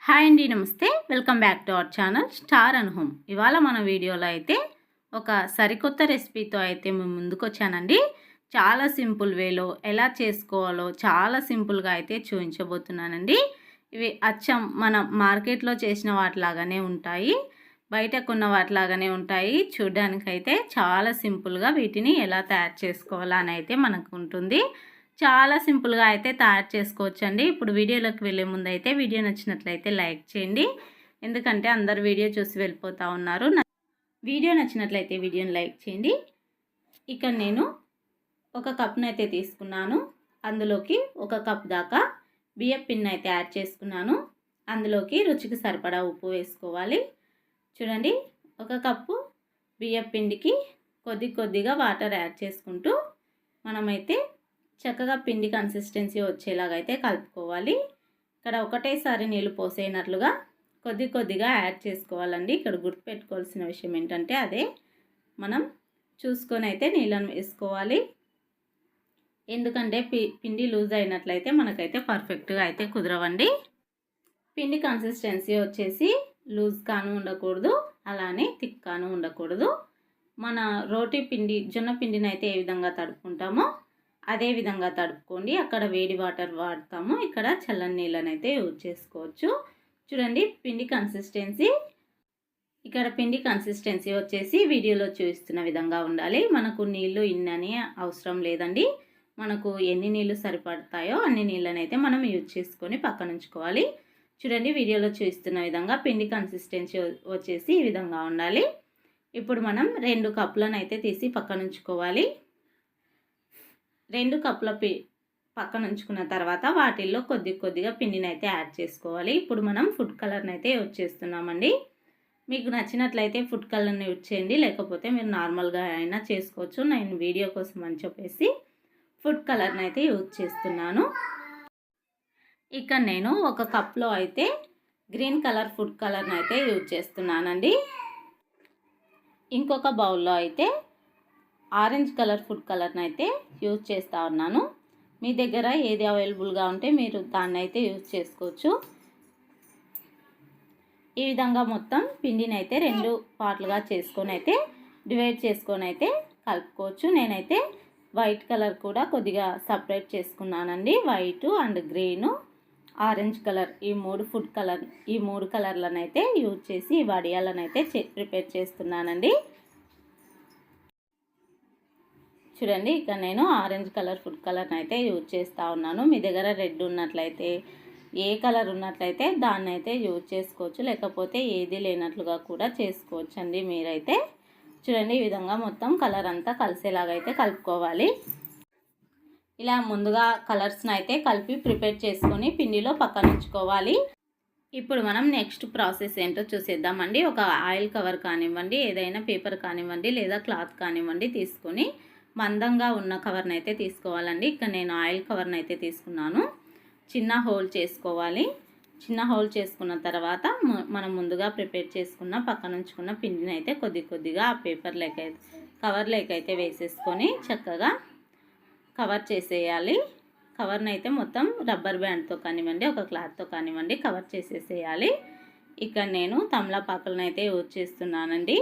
Hi అండి, నమస్తే. Welcome back to our channel star and home. ఇవాళ మన వీడియోలో అయితే ఒక సరికొత్త రెసిపీతో అయితే మేము ముందుకు వచ్చానండి. చాలా సింపుల్ వేలో ఎలా చేసుకోవాలో చాలా సింపుల్గా అయితే చూపించబోతున్నానండి. ఇవి అచ్చం మన మార్కెట్లో చేసిన వాటిలాగానే ఉంటాయి, బయట కొన్న వాటిలాగానే ఉంటాయి. చూడడానికైతే చాలా సింపుల్గా వీటిని ఎలా తయారు చేసుకోవాలా అని అయితే మనకు ఉంటుంది. చాలా సింపుల్గా అయితే తయారు చేసుకోవచ్చండి. ఇప్పుడు వీడియోలోకి వెళ్ళే ముందు అయితే వీడియో నచ్చినట్లయితే లైక్ చేయండి, ఎందుకంటే అందరు వీడియో చూసి వెళ్ళిపోతూ ఉన్నారు. వీడియో నచ్చినట్లయితే వీడియోని లైక్ చేయండి. ఇక్కడ నేను ఒక కప్ను అయితే తీసుకున్నాను. అందులోకి ఒక కప్ దాకా బియ్యం పిండిని అయితే యాడ్ చేసుకున్నాను. అందులోకి రుచికి సరిపడా ఉప్పు వేసుకోవాలి. చూడండి, ఒక కప్పు బియ్యం పిండికి కొద్దిగా వాటర్ యాడ్ చేసుకుంటూ మనమైతే చక్కగా పిండి కన్సిస్టెన్సీ వచ్చేలాగా అయితే కలుపుకోవాలి. ఇక్కడ ఒకటేసారి నీళ్ళు పోసేనట్లుగా కొద్దిగా యాడ్ చేసుకోవాలండి. ఇక్కడ గుర్తుపెట్టుకోవాల్సిన విషయం ఏంటంటే అదే మనం చూసుకొని అయితే నీళ్ళను వేసుకోవాలి. ఎందుకంటే పిండి లూజ్ అయినట్లయితే మనకైతే పర్ఫెక్ట్గా అయితే కుదరవండి. పిండి కన్సిస్టెన్సీ వచ్చేసి లూజ్ కాను ఉండకూడదు, అలానే థిక్ కాను ఉండకూడదు. మన రోటీ పిండి జొన్న పిండిని అయితే ఏ విధంగా తడుపుకుంటామో అదే విధంగా తడుపుకోండి. అక్కడ వేడి వాటర్ వాడతాము, ఇక్కడ చల్లని నీళ్ళని అయితే యూజ్ చేసుకోవచ్చు. చూడండి, పిండి కన్సిస్టెన్సీ వచ్చేసి వీడియోలో చూపిస్తున్న విధంగా ఉండాలి. మనకు నీళ్ళు ఇన్నని అవసరం లేదండి. మనకు ఎన్ని నీళ్ళు సరిపడతాయో అన్ని నీళ్ళని అయితే మనం యూజ్ చేసుకొని పక్కన ఉంచుకోవాలి. చూడండి, వీడియోలో చూపిస్తున్న విధంగా పిండి కన్సిస్టెన్సీ వచ్చేసి ఈ విధంగా ఉండాలి. ఇప్పుడు మనం 2 కప్పులను అయితే తీసి పక్కన ఉంచుకోవాలి. 2 కప్పుల పక్కన ఉంచుకున్న తర్వాత వాటిల్లో కొద్దిగా పిండిని అయితే యాడ్ చేసుకోవాలి. ఇప్పుడు మనం ఫుడ్ కలర్ని అయితే యూజ్ చేస్తున్నామండి. మీకు నచ్చినట్లయితే ఫుడ్ కలర్ని యూజ్ చేయండి, లేకపోతే మీరు నార్మల్గా అయినా చేసుకోవచ్చు. నేను వీడియో కోసం అని చెప్పేసి ఫుడ్ కలర్ని అయితే యూజ్ చేస్తున్నాను. ఇక్కడ నేను ఒక కప్లో అయితే గ్రీన్ కలర్ ఫుడ్ కలర్ని అయితే యూజ్ చేస్తున్నానండి. ఇంకొక బౌల్లో అయితే ఆరెంజ్ కలర్ ఫుడ్ కలర్ని అయితే యూజ్ చేస్తూ ఉన్నాను. మీ దగ్గర ఏది అవైలబుల్గా ఉంటే మీరు దాన్ని అయితే యూజ్ చేసుకోవచ్చు. ఈ విధంగా మొత్తం పిండిని అయితే 2 పార్ట్లుగా చేసుకొని అయితే డివైడ్ చేసుకొని అయితే కలుపుకోవచ్చు. నేనైతే వైట్ కలర్ కూడా కొద్దిగా సపరేట్ చేసుకున్నానండి. White and green, orange colour ఈ 3 కలర్లను అయితే యూజ్ చేసి ఈ వడియాలను అయితే ప్రిపేర్ చేస్తున్నానండి. చూడండి, ఇక్కడ నేను ఆరెంజ్ కలర్ ఫుడ్ కలర్ని అయితే యూజ్ చేస్తూ ఉన్నాను. మీ దగ్గర రెడ్ ఉన్నట్లయితే, ఏ కలర్ ఉన్నట్లయితే దాన్ని అయితే యూజ్ చేసుకోవచ్చు, లేకపోతే ఏది లేనట్లుగా కూడా చేసుకోవచ్చు అండి మీరైతే. చూడండి, ఈ విధంగా మొత్తం కలర్ అంతా కలిసేలాగైతే కలుపుకోవాలి. ఇలా ముందుగా కలర్స్ని అయితే కలిపి ప్రిపేర్ చేసుకొని పిండిలో పక్కన ఉంచుకోవాలి. ఇప్పుడు మనం నెక్స్ట్ ప్రాసెస్ ఏంటో చూసేద్దామండి. ఒక ఆయిల్ కవర్ కానివ్వండి, ఏదైనా పేపర్ కానివ్వండి, లేదా క్లాత్ కానివ్వండి తీసుకొని మందంగా ఉన్న కవర్ని అయితే తీసుకోవాలండి. ఇక్కడ నేను ఆయిల్ కవర్ని అయితే తీసుకున్నాను. చిన్న హోల్ చేసుకోవాలి. చిన్న హోల్ చేసుకున్న తర్వాత మనం ముందుగా ప్రిపేర్ చేసుకున్న పక్కన ఉంచుకున్న పిండిని అయితే కొద్దిగా ఆ కవర్లోకి అయితే వేసేసుకొని చక్కగా కవర్ చేసేయాలి. కవర్ని అయితే మొత్తం రబ్బర్ బ్యాండ్తో కానివ్వండి, ఒక క్లాత్తో కానివ్వండి కవర్ చేసేసేయాలి. ఇక్కడ నేను తమలపాకులను అయితే యూజ్ చేస్తున్నానండి.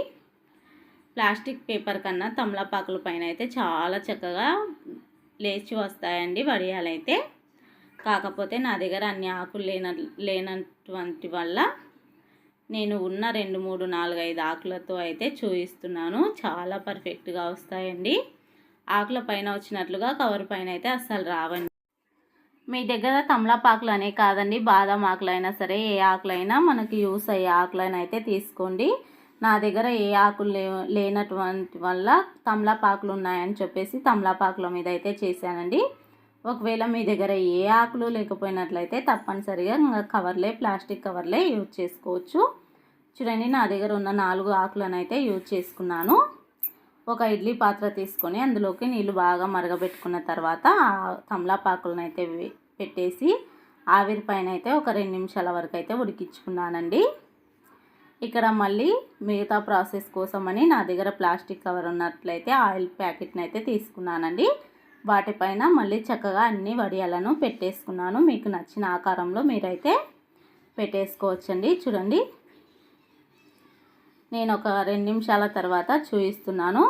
ప్లాస్టిక్ పేపర్ కన్నా తమలపాకుల పైన అయితే చాలా చక్కగా లేచి వస్తాయండి వడియాలైతే. కాకపోతే నా దగ్గర అన్ని ఆకులు లేనటువంటి వల్ల నేను ఉన్న 2, 3, 4, 5 ఆకులతో అయితే చూపిస్తున్నాను. చాలా పర్ఫెక్ట్గా వస్తాయండి. ఆకుల పైన వచ్చినట్లుగా కవర్ పైన అయితే అస్సలు రావండి. మీ దగ్గర తమలపాకులు అనే కాదండి, బాదం ఆకులైనా సరే ఏ ఆకులైనా మనకి యూస్ అయ్యే ఆకులైనా అయితే తీసుకోండి. నా దగ్గర ఏ ఆకులు లేనటువంటి వల్ల తమలపాకులు ఉన్నాయని చెప్పేసి తమలపాకుల మీద అయితే చేశానండి. ఒకవేళ మీ దగ్గర ఏ ఆకులు లేకపోయినట్లయితే తప్పనిసరిగా ప్లాస్టిక్ కవర్లే యూజ్ చేసుకోవచ్చు. చూడండి, నా దగ్గర ఉన్న 4 ఆకులను అయితే యూజ్ చేసుకున్నాను. ఒక ఇడ్లీ పాత్ర తీసుకొని అందులోకి నీళ్ళు బాగా మరగబెట్టుకున్న తర్వాత తమలపాకులను అయితే పెట్టేసి ఆవిరి పైన అయితే ఒక 2 నిమిషాల వరకు అయితే ఉడికించుకున్నానండి. ఇక్కడ మళ్ళీ మిగతా ప్రాసెస్ కోసమని నా దగ్గర ప్లాస్టిక్ కవర్ ఉన్నట్లయితే ఆయిల్ ప్యాకెట్ని అయితే తీసుకున్నానండి. వాటిపైన మళ్ళీ చక్కగా అన్ని వడియాలను పెట్టేసుకున్నాను. మీకు నచ్చిన ఆకారంలో మీరైతే పెట్టేసుకోవచ్చండి. చూడండి, నేను ఒక 2 నిమిషాల తర్వాత చూపిస్తున్నాను.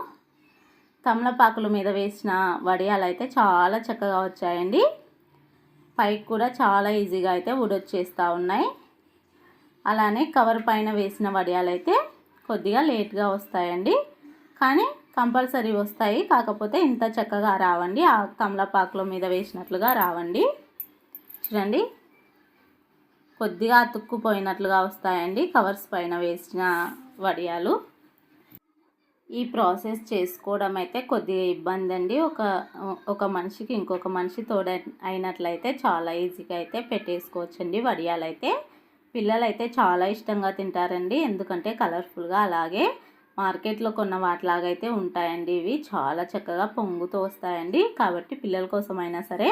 తమలపాకుల మీద వేసిన వడియాలు అయితే చాలా చక్కగా వచ్చాయండి. పైకి కూడా చాలా ఈజీగా అయితే ఊడొచ్చేస్తూ ఉన్నాయి. అలానే కవర్ పైన వేసిన వడియాలు అయితే కొద్దిగా లేట్గా వస్తాయండి, కానీ కంపల్సరీ వస్తాయి. కాకపోతే ఇంత చక్కగా రావండి, ఆ తమలపాకుల మీద వేసినట్లుగా రావండి. చూడండి, కొద్దిగా అతుక్కుపోయినట్లుగా వస్తాయండి కవర్స్ పైన వేసిన వడియాలు. ఈ ప్రాసెస్ చేసుకోవడం అయితే కొద్దిగా ఇబ్బంది అండి. ఒక మనిషికి ఇంకొక మనిషి తోడ అయినట్లయితే చాలా ఈజీగా అయితే పెట్టేసుకోవచ్చండి. వడియాలు అయితే పిల్లలు అయితే చాలా ఇష్టంగా తింటారండి, ఎందుకంటే కలర్ఫుల్గా, అలాగే మార్కెట్లో కొన్న వాటిలాగైతే ఉంటాయండి. ఇవి చాలా చక్కగా పొంగుతూ వస్తాయండి. కాబట్టి పిల్లల కోసమైనా సరే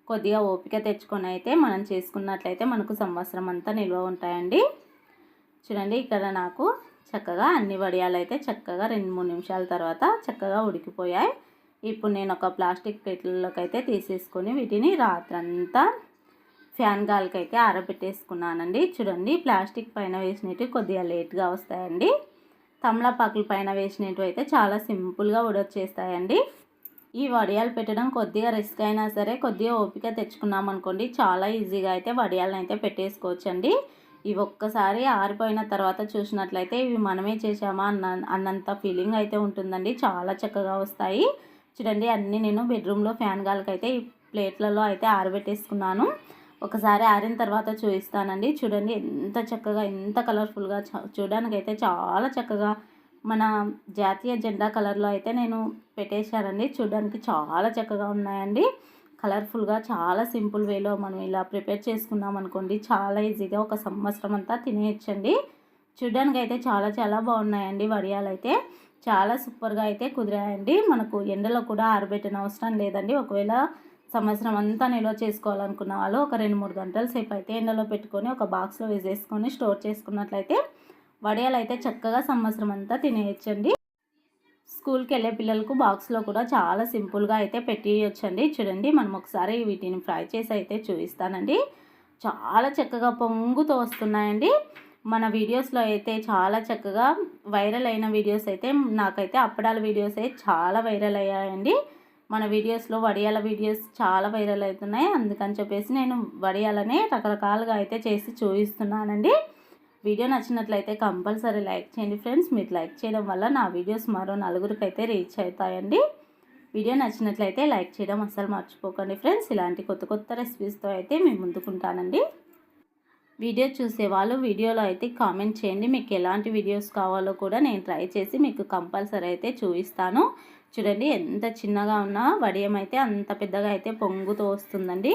కొద్దిగా ఓపిక తెచ్చుకొని అయితే మనం చేసుకున్నట్లయితే మనకు సంవత్సరం అంతా నిల్వ ఉంటాయండి. చూడండి, ఇక్కడ నాకు చక్కగా అన్ని వడియాలు అయితే చక్కగా 2-3 నిమిషాల తర్వాత చక్కగా ఉడికిపోయాయి. ఇప్పుడు నేను ఒక ప్లాస్టిక్ ప్లేట్లలోకి అయితే తీసేసుకొని వీటిని రాత్రంతా ఫ్యాన్ గాలికి అయితే ఆరబెట్టేసుకున్నానండి. చూడండి, ప్లాస్టిక్ పైన వేసినవి కొద్దిగా లేట్గా వస్తాయండి. తమలపాకుల పైన వేసినవి అయితే చాలా సింపుల్గా ఉడొచ్చేస్తాయండి. ఈ వడియాలు పెట్టడం కొద్దిగా రిస్క్ అయినా సరే కొద్దిగా ఓపిక తెచ్చుకున్నాం అనుకోండి, చాలా ఈజీగా అయితే వడియాలను అయితే పెట్టేసుకోవచ్చండి. ఇవి ఒక్కసారి ఆరిపోయిన తర్వాత చూసినట్లయితే ఇవి మనమే చేసామా అన్నంత ఫీలింగ్ అయితే ఉంటుందండి. చాలా చక్కగా వస్తాయి. చూడండి, అన్నీ నేను బెడ్రూమ్లో ఫ్యాన్ గాలికి అయితే ఈ ప్లేట్లలో అయితే ఆరబెట్టేసుకున్నాను. ఒకసారి ఆరిన తర్వాత చూపిస్తానండి. చూడండి, ఎంత చక్కగా, ఎంత కలర్ఫుల్గా, చూడడానికి అయితే చాలా చక్కగా మన జాతీయ జెండా కలర్లో అయితే నేను పెట్టేశానండి. చూడడానికి చాలా చక్కగా ఉన్నాయండి. కలర్ఫుల్గా, చాలా సింపుల్ వేలో మనం ఇలా ప్రిపేర్ చేసుకున్నాం అనుకోండి, చాలా ఈజీగా ఒక సంవత్సరం అంతా తినేయచ్చండి. చూడడానికి అయితే చాలా చాలా బాగున్నాయండి. వడియాలు అయితే చాలా సూపర్గా అయితే కుదిరాయండి. మనకు ఎండలో కూడా ఆరబెట్టిన అవసరం లేదండి. ఒకవేళ సంవత్సరం అంతా నిల్వ చేసుకోవాలనుకున్న వాళ్ళు ఒక 2-3 గంటల సేపు అయితే ఎండలో పెట్టుకొని ఒక బాక్స్లో వేసేసుకొని స్టోర్ చేసుకున్నట్లయితే వడియాలు అయితే చక్కగా సంవత్సరం అంతా తినేయచ్చండి. స్కూల్కి వెళ్ళే పిల్లలకు బాక్స్లో కూడా చాలా సింపుల్గా అయితే పెట్టేయచ్చండి. చూడండి, మనం ఒకసారి వీటిని ఫ్రై చేసి అయితే చూపిస్తానండి. చాలా చక్కగా పొంగుతూ వస్తున్నాయండి. మన వీడియోస్లో అయితే చాలా చక్కగా వైరల్ అయిన వీడియోస్ అయితే నాకైతే అప్పడాల వీడియోస్ అయితే చాలా వైరల్ అయ్యాయండి. మన వీడియోస్లో వడియాల వీడియోస్ చాలా వైరల్ అవుతున్నాయి. అందుకని చెప్పేసి నేను వడియాలనే రకరకాలుగా అయితే చేసి చూపిస్తున్నానండి. వీడియో నచ్చినట్లయితే కంపల్సరీ లైక్ చేయండి ఫ్రెండ్స్. మీరు లైక్ చేయడం వల్ల నా వీడియోస్ మరో నలుగురికి అయితే రీచ్ అవుతాయండి. వీడియో నచ్చినట్లయితే లైక్ చేయడం అస్సలు మర్చిపోకండి ఫ్రెండ్స్. ఇలాంటి కొత్త కొత్త రెసిపీస్తో అయితే మేము ముందుకుంటానండి. వీడియో చూసేవాళ్ళు వీడియోలో అయితే కామెంట్ చేయండి. మీకు ఎలాంటి వీడియోస్ కావాలో కూడా నేను ట్రై చేసి మీకు కంపల్సరీ అయితే చూపిస్తాను. చూడండి, ఎంత చిన్నగా ఉన్నా వడియం అయితే అంత పెద్దగా అయితే పొంగుతూ వస్తుందండి.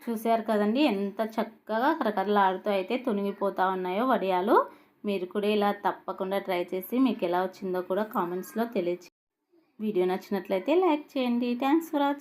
చూశారు కదండి, ఎంత చక్కగా కరకరలాడుతూ అయితే తునిగిపోతూ ఉన్నాయో వడియాలు. మీరు కూడా ఇలా తప్పకుండా ట్రై చేసి మీకు ఎలా వచ్చిందో కూడా కామెంట్స్లో తెలియచేయండి. వీడియో నచ్చినట్లయితే లైక్ చేయండి. Thanks for watching.